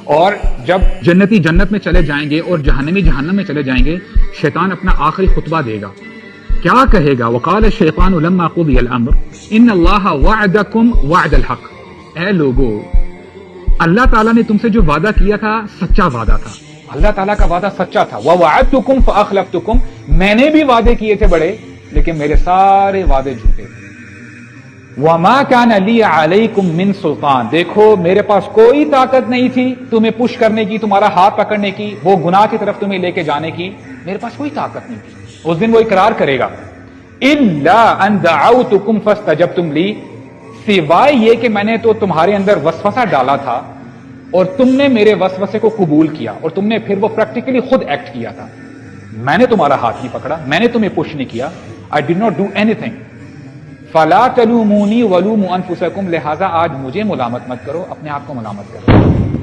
اور جب جنتی جنت میں چلے جائیں گے اور جہنمی جہنم میں چلے جائیں گے، شیطان اپنا آخری خطبہ دے گا، کیا کہے گا؟ وقال الشیطان لما قضی الامر ان اللہ وعدکم وعد الحق، اے لوگو اللہ تعالیٰ نے تم سے جو وعدہ کیا تھا سچا وعدہ تھا، اللہ تعالیٰ کا وعدہ سچا تھا، ووعدتکم فاخلفتکم، میں نے بھی وعدے کیے تھے بڑے لیکن میرے سارے وعدے جھوٹے تھے، وما كان لي عليكم من سلطان، دیکھو میرے پاس کوئی طاقت نہیں تھی تمہیں پش کرنے کی، تمہارا ہاتھ پکڑنے کی، وہ گناہ کی طرف تمہیں لے کے جانے کی، میرے پاس کوئی طاقت نہیں تھی۔ اس دن وہ اقرار کرے گا الا ان دعوتكم فاستجبتم لي، سوائے یہ کہ میں نے تو تمہارے اندر وسوسہ ڈالا تھا اور تم نے میرے وسوسے کو قبول کیا اور تم نے پھر وہ پریکٹیکلی خود ایکٹ کیا تھا، میں نے تمہارا ہاتھ نہیں پکڑا، میں نے تمہیں پش نہیں کیا، I did not do anything، فلا تلومونی ولوموا انفسکم، لہذا آج مجھے ملامت مت کرو، اپنے آپ کو ملامت کرو۔